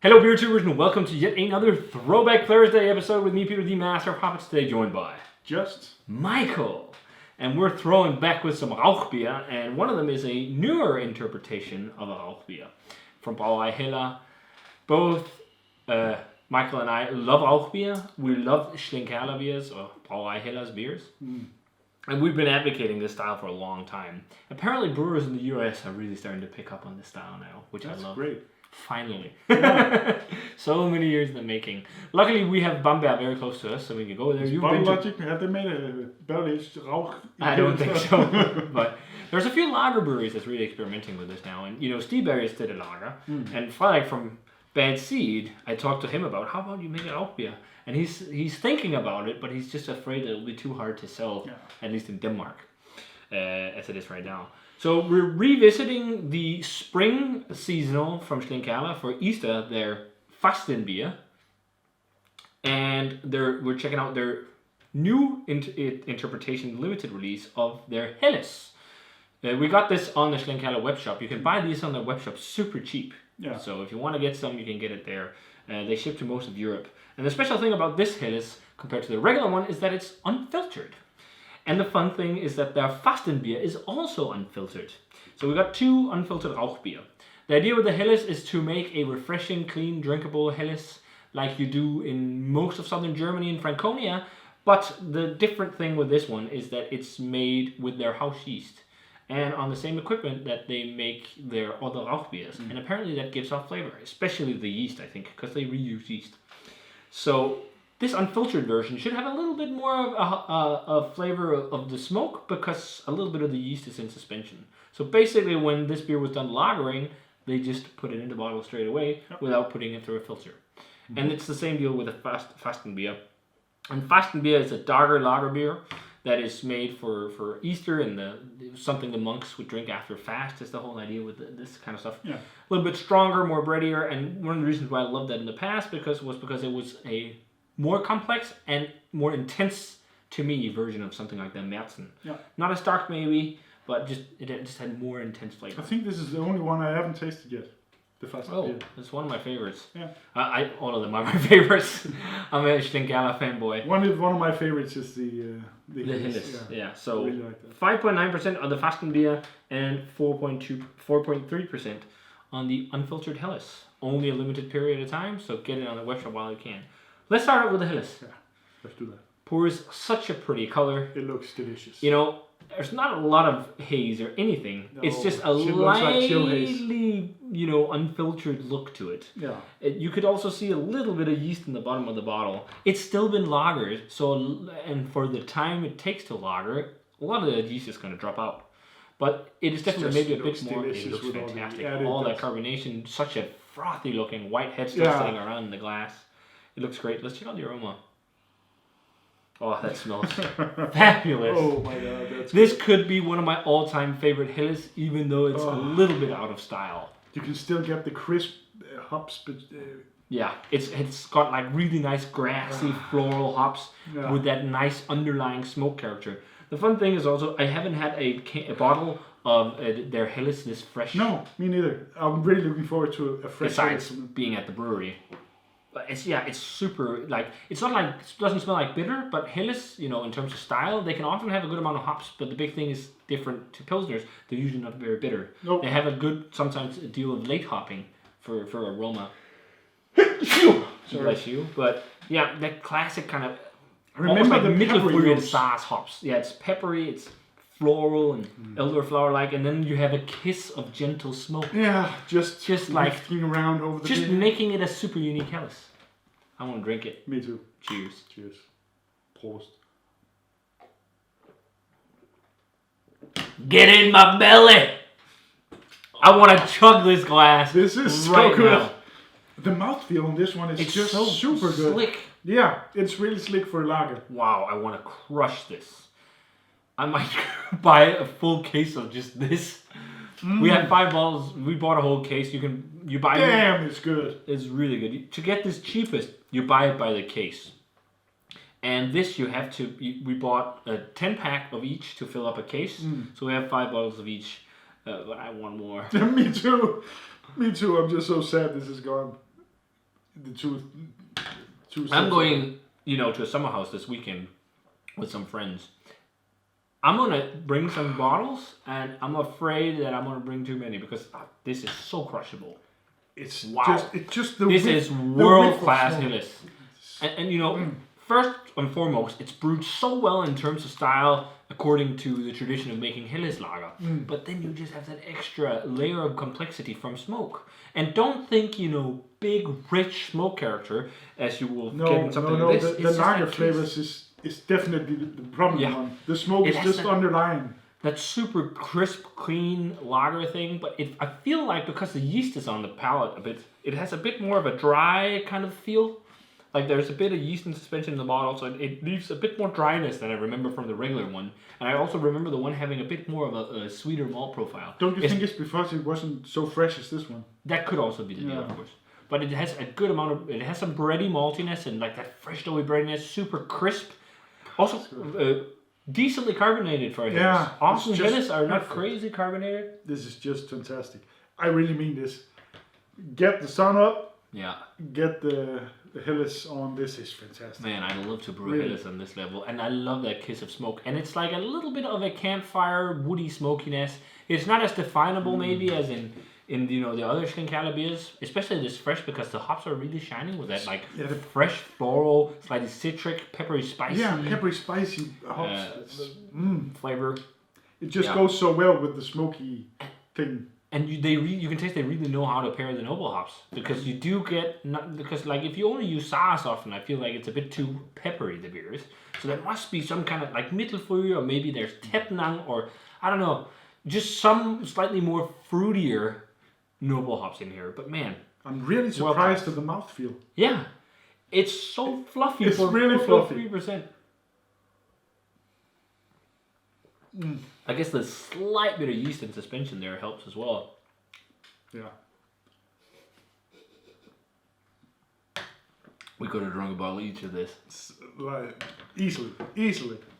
Hello beer tubers and welcome to yet another Throwback Thursday episode with me, Peter the Master of Hobbits, today joined by Just Michael. And we're throwing back with some Rauchbier, and one of them is a newer interpretation of a Rauchbier from Brauerei. Both Michael and I love Rauchbier. We love Schlenkerla beers, or Brauerei's beers. And we've been advocating this style for a long time. Apparently brewers in the US are really starting to pick up on this style now, which I love. That's great. Finally. So many years in the making. Luckily, we have Bamberg very close to us, so we can go there. You've been to... Have they made a barrel-aged Rauch? I don't think so. But there's a few lager breweries that's really experimenting with this now. And, you know, Steve Berries did a lager. And from Bad Seed, I talked to him about, how about you make a Rauchbier? And he's thinking about it, but he's just afraid it'll be too hard to sell, at least in Denmark, as it is right now. So we're revisiting the spring seasonal from Schlenkerla for Easter, their Fastenbier. And we're checking out their new interpretation limited release of their Helles. We got this on the Schlenkerla web shop. You can buy these on their web shop super cheap. Yeah. So if you want to get some, you can get it there. They ship to most of Europe. And the special thing about this Helles compared to the regular one is that it's unfiltered. And the fun thing is that their Fastenbier is also unfiltered. So we got two unfiltered Rauchbier. The idea with the Helles is to make a refreshing, clean, drinkable Helles like you do in most of southern Germany and Franconia. But the different thing with this one is that it's made with their house yeast and on the same equipment that they make their other Rauchbiers. And apparently that gives off flavor, especially the yeast, I think, because they reuse yeast. So this unfiltered version should have a little bit more of a flavor of the smoke because a little bit of the yeast is in suspension. So basically when this beer was done lagering, they just put it in the bottle straight away without putting it through a filter. And it's the same deal with a Fastenbier. And Fastenbier is a darker lager beer that is made for Easter and something the monks would drink after fast is the whole idea with this kind of stuff. Yeah. A little bit stronger, more breadier, and one of the reasons why I loved that in the past because it was a more complex and more intense, to me, version of something like the Märzen. Yeah. Not as dark, maybe, but it just had more intense flavor. I think this is the only one I haven't tasted yet. The Fastenbier. It's one of my favorites. Yeah. All of them are my favorites. I'm a Schlenkerla fanboy. One of my favorites is the Helles. Yeah. So really like 5.9% on the Fastenbier and 4.3% on the unfiltered Helles. Only a limited period of time, so get it on the webshop while you can. Let's start out with the Helles. Yeah, let's do that. Pours such a pretty color. It looks delicious. You know, there's not a lot of haze or anything. No, it's just a lightly, unfiltered look to it. Yeah. You could also see a little bit of yeast in the bottom of the bottle. It's still been lagered, and for the time it takes to lager, a lot of the yeast is going to drop out. But it is definitely maybe a bit more. It looks fantastic. All that carbonation, such a frothy looking white head still sitting around in the glass. It looks great. Let's check out the aroma. Oh, that smells fabulous. Oh my god, that's This could be one of my all-time favorite Helles, even though it's a little bit out of style. You can still get the crisp hops, but... Yeah, it's got like really nice grassy floral hops with that nice underlying smoke character. The fun thing is also, I haven't had a bottle of their Helles this fresh. No, me neither. I'm really looking forward to a fresh Besides being at the brewery. It's super, it's not it doesn't smell like bitter, but Helles, in terms of style, they can often have a good amount of hops, but the big thing is different to Pilsners, they're usually not very bitter. Nope. They have sometimes a deal of late hopping for aroma. Bless you. But yeah, that classic kind of, remember the Mittelfrüh Sass hops. Yeah, it's peppery, it's floral and elderflower-like, and then you have a kiss of gentle smoke. Yeah, just lifting around over the just making it a super unique Helles. I want to drink it. Me too. Cheers. Cheers. Prost. Get in my belly! I want to chug this glass. This is so good. Now. The mouthfeel on this one is just so super good. Slick. Yeah, it's really slick for a lager. Wow, I want to crush this. I might buy a full case of just this. We had 5 bottles. We bought a whole case. You buy. Damn, it's good. It's really good. To get this cheapest, you buy it by the case. And this we bought a 10-pack of each to fill up a case. So we have 5 bottles of each. But I want more. Me too. I'm just so sad this is gone. the two. I'm going, to a summer house this weekend with some friends. I'm gonna bring some bottles, and I'm afraid that I'm gonna bring too many because this is so crushable. It's wow. This is world class Helles, and first and foremost, it's brewed so well in terms of style according to the tradition of making Helles lager. But then you just have that extra layer of complexity from smoke. And don't think, big, rich smoke character as you will get in something like this. The lager flavors is definitely the problem one. The smoke is just underlying. That super crisp, clean lager thing, but I feel like because the yeast is on the palate a bit, it has a bit more of a dry kind of feel. Like there's a bit of yeast in suspension in the bottle, so it leaves a bit more dryness than I remember from the regular one. And I also remember the one having a bit more of a sweeter malt profile. Don't you think it's because it wasn't so fresh as this one? That could also be the deal, of course. But it has a good amount of, it has some bready maltiness and like that fresh doughy breadiness, super crisp. Also, decently carbonated for a Helles. Yeah. Often Helles are not crazy carbonated. This is just fantastic. I really mean this. Get the sun up. Yeah. Get the Helles on. This is fantastic. Man, I love to brew Helles on this level, and I love that kiss of smoke. And it's like a little bit of a campfire woody smokiness. It's not as definable maybe as in the other Schlenkerla beers, especially this fresh because the hops are really shining with that fresh floral, slightly citric, peppery spicy. Yeah, peppery spicy hops flavor. It just goes so well with the smoky thing. And you can taste they really know how to pair the noble hops because you do get because like if you only use sauce often, I feel like it's a bit too peppery the beers. So there must be some kind of like Mittelfrüh or maybe there's Teppnang or I don't know, just some slightly more fruitier noble hops in here. But man, I'm really surprised at the mouthfeel. Yeah, it's so fluffy. It's really fluffy. 3%. I guess the slight bit of yeast and suspension there helps as well. Yeah. We could have drunk a bottle each of this. Like, easily.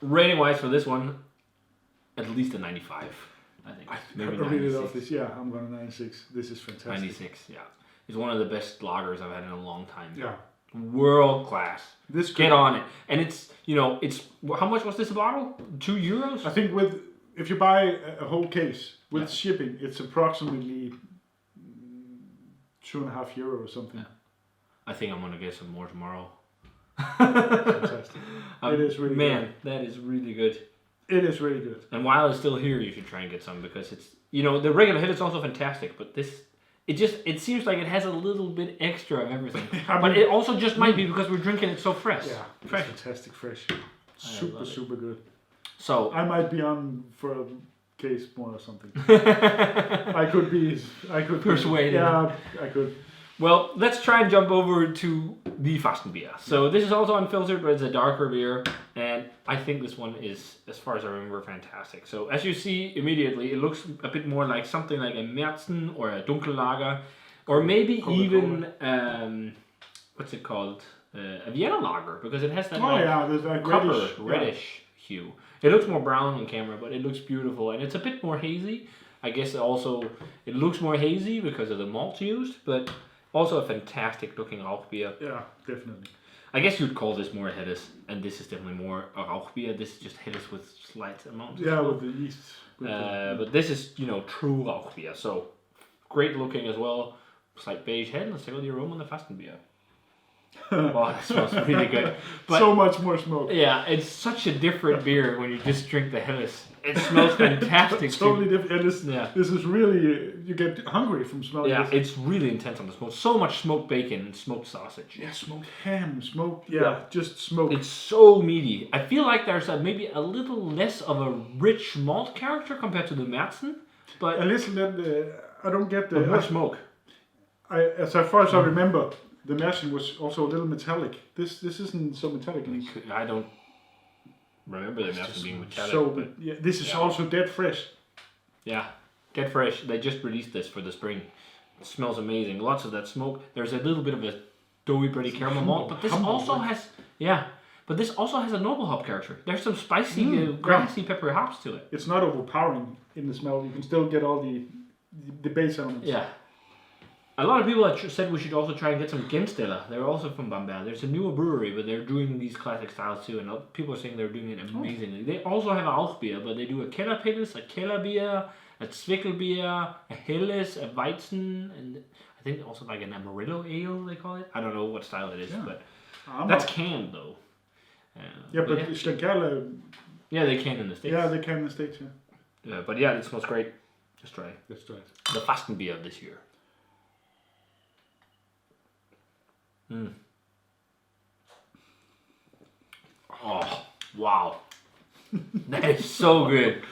Rating wise for this one, at least a 95, I think. Maybe I really love this. Yeah, I'm going to 96. This is fantastic. 96, yeah. It's one of the best lagers I've had in a long time. Yeah. World class. Get on it. And it's, it's, how much was this a bottle? €2? I think if you buy a whole case with shipping, it's approximately €2.50 or something. Yeah. I think I'm going to get some more tomorrow. Fantastic. It is really good. That is really good. It is really good. And while it's still here, you should try and get some because it's, the regular hit is also fantastic, but this, it seems like it has a little bit extra of everything. But it also just might be because we're drinking it so fresh. Yeah, fresh. Fantastic fresh. Super good. So I might be on for a case more or something. I could persuaded. Yeah, I could. Well, let's try and jump over to the Fastenbier. So this is also unfiltered, but it's a darker beer, and I think this one is, as far as I remember, fantastic. So as you see immediately, it looks a bit more like something like a Märzen or a Dunkellager, or maybe even what's it called, a Vienna Lager, because it has that reddish hue. It looks more brown on camera, but it looks beautiful, and it's a bit more hazy. I guess also it looks more hazy because of the malt used, but also a fantastic looking Rauchbier. Yeah, definitely. I guess you'd call this more a Helles, and this is definitely more a Rauchbier. This is just Helles with slight amounts. Yeah, with the yeast. But this is, true Rauchbier. So, great looking as well. Slight beige head. Let's check out the aroma on the Fastenbier. Wow, that smells really good. But, so much more smoke. Yeah, it's such a different beer when you just drink the Helles. It smells fantastic. Totally different. This is really, you get hungry from smelling this. Yeah, it's really intense on the smoke. So much smoked bacon and smoked sausage. Yeah, smoked ham, just smoke. It's so meaty. I feel like there's maybe a little less of a rich malt character compared to the Märzen. But a little, I don't get the... more smoke. As far as I remember, the Märzen was also a little metallic. This isn't so metallic. I don't remember the Märzen being metallic. So this is also dead fresh. Yeah, dead fresh. They just released this for the spring. It smells amazing. Lots of that smoke. There's a little bit of a doughy, bready caramel malt, but this also has a noble hop character. There's some spicy, grassy, peppery hops to it. It's not overpowering in the smell. You can still get all the base elements. Yeah. A lot of people said we should also try and get some Genstiller. They're also from Bamberg. There's a newer brewery, but they're doing these classic styles too, and people are saying they're doing it amazingly. They also have a Rauchbier, but they do a Kellerpilz, a Kellerbier, a Zwickelbier, a Helles, a Weizen, and I think also like an Amarillo ale, they call it. I don't know what style it is, but that's canned though. But Schlenkerla... Yeah, they can in the States. Yeah, they can in the States, but yeah, it smells great. Let's try it. Let's try it. The Fastenbier of this year. Oh, wow. That is so good.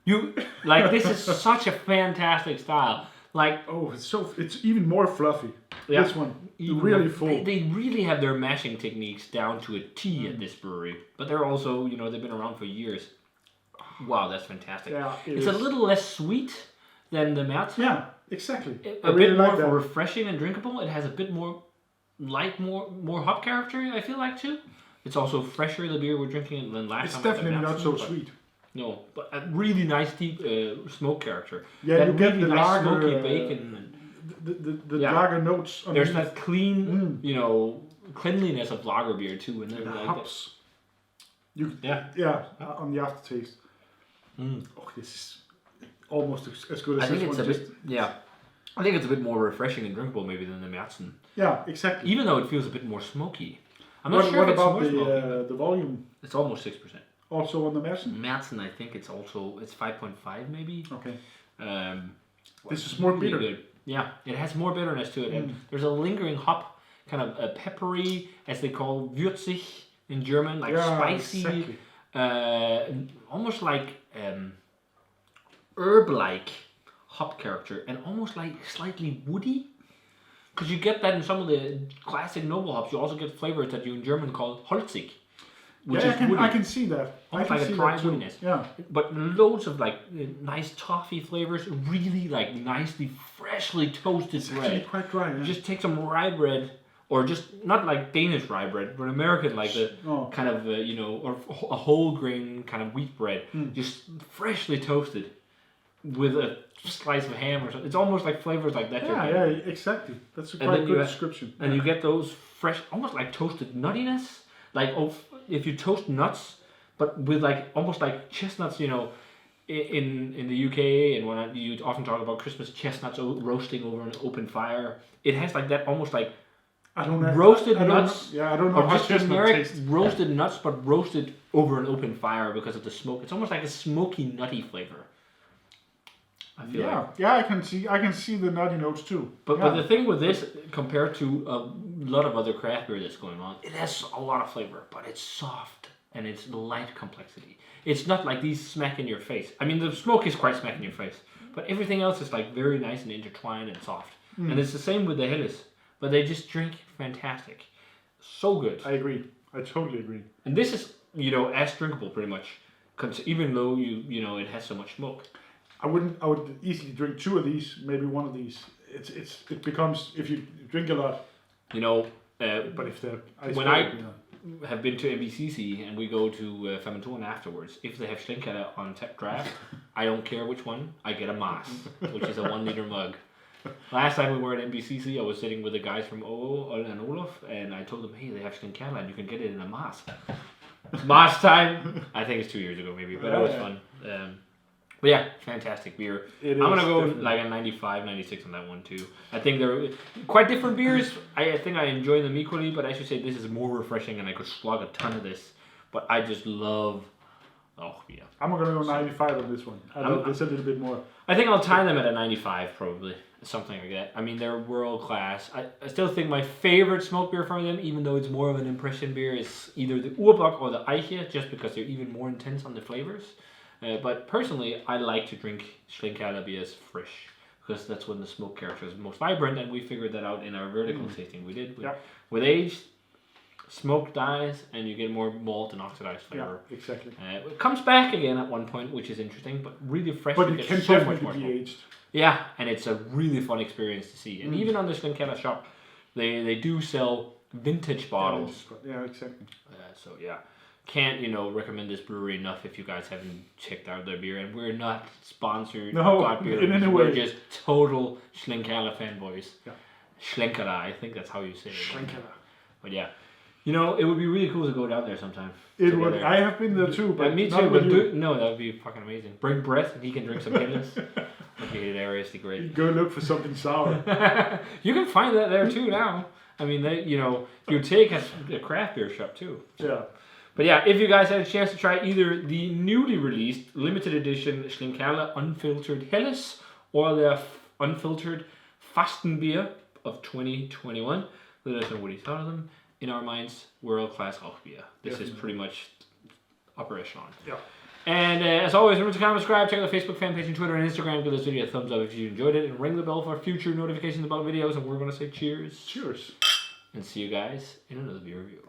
This is such a fantastic style. It's even more fluffy. Yeah. This one, really full. They really have their mashing techniques down to a T at this brewery. But they're also, they've been around for years. Wow, that's fantastic. Yeah, it's a little less sweet than the Märzen. Yeah, exactly. A bit more refreshing and drinkable. It has a bit more more hop character, I feel like, too. It's also fresher, the beer we're drinking, than last time. It's definitely not so sweet. No, but a really nice deep smoke character. Yeah, that you get the nice lager, smoky bacon. The lager notes. There's that clean, cleanliness of Lagerbier too, and then hops. On the aftertaste. Oh, this is almost as good as this one. I think it's a bit more refreshing and drinkable maybe than the Märzen. Yeah, exactly. Even though it feels a bit more smoky. I'm not sure if it's more smoky. What about the volume? It's almost 6%. Also on the Märzen? Märzen, I think it's 5.5 maybe. Okay. This is more bitter. Good. Yeah, it has more bitterness to it. And there's a lingering hop, kind of a peppery, as they call würzig in German, like spicy, almost like herb-like hop character, and almost like slightly woody. Because you get that in some of the classic noble hops. You also get flavors that you in German call holzig. Which is woody. I can see that. Almost like a dry woodiness. Yeah. But loads of nice toffee flavors, really nicely, freshly toasted bread. It's quite dry. Yeah. Just take some rye bread, or just not like Danish rye bread, but American kind of or a whole grain kind of wheat bread, just freshly toasted with a slice of ham or something. It's almost like flavors like that. Yeah, exactly. That's a quite good description. And you get those fresh, almost like toasted nuttiness. If you toast nuts, but with almost like chestnuts, in the UK, and when you often talk about Christmas chestnuts roasting over an open fire, it has that almost like roasted nuts. I don't know how just generic roasted nuts, but roasted over an open fire because of the smoke. It's almost like a smoky, nutty flavor. I feel I can see the nutty notes too. But the thing with this, compared to a lot of other craft beer that's going on, it has a lot of flavor, but it's soft and it's light complexity. It's not like these smack in your face. I mean, the smoke is quite smack in your face, but everything else is very nice and intertwined and soft. And it's the same with the Helles, but they just drink fantastic. So good. I agree. I totally agree. And this is, as drinkable pretty much, even though it has so much smoke. I would easily drink 2 of these, maybe 1 of these. It becomes, if you drink a lot. But if when I have been to MBCC and we go to Fermentoren afterwards, if they have Schlenkerla on tap draft, I don't care which one, I get a Maas, which is a 1 liter mug. Last time we were at MBCC, I was sitting with the guys from OO and Olaf, and I told them, hey, they have Schlenkerla and you can get it in a Maas. Maas time! I think it's 2 years ago maybe, but it was fun. But yeah, fantastic beer. I'm going to go a 95, 96 on that one too. I think they're quite different beers. I think I enjoy them equally, but I should say this is more refreshing and I could slug a ton of this. But I just love Rauchbier. I'm going to go 95 on this one. It's a little bit more. I think I'll tie them at a 95 probably. Something like that. I mean, they're world class. I still think my favorite smoke beer from them, even though it's more of an impression beer, is either the Urbock or the Eiche, just because they're even more intense on the flavors. But personally, I like to drink Schlenkerla beers fresh because that's when the smoke character is most vibrant, and we figured that out in our vertical tasting we did. With age, smoke dies, and you get more malt and oxidized flavor. Yeah, exactly. It comes back again at one point, which is interesting, but really fresh. But it can definitely be aged. Yeah, and it's a really fun experience to see. And even on the Schlenkerla shop, they do sell vintage bottles. Yeah, exactly. can't, recommend this brewery enough if you guys haven't checked out their beer. And we're not sponsored. No, in any way. We're just total Schlenkerla fanboys. Yeah. Schlenkerla, I think that's how you say it. Schlenkerla. But yeah, it would be really cool to go down there sometime. It would. I have been there too, but me too. Not with you. No, that would be fucking amazing. Bring Brett, and he can drink some Guinness. That'd be hilariously great. Go look for something sour. You can find that there too now. I mean, you take a craft beer shop too. Yeah. But yeah, if you guys had a chance to try either the newly released limited edition Schlenkerla Unfiltered Helles or the Unfiltered Fastenbier of 2021, let us know what you thought of them. In our minds, world-class Rauchbier. This is pretty much upper echelon. Yeah. And as always, remember to comment, subscribe, check out the Facebook fan page and Twitter and Instagram. Give this video a thumbs up if you enjoyed it, and ring the bell for future notifications about videos. And we're going to say cheers. Cheers. And see you guys in another beer review.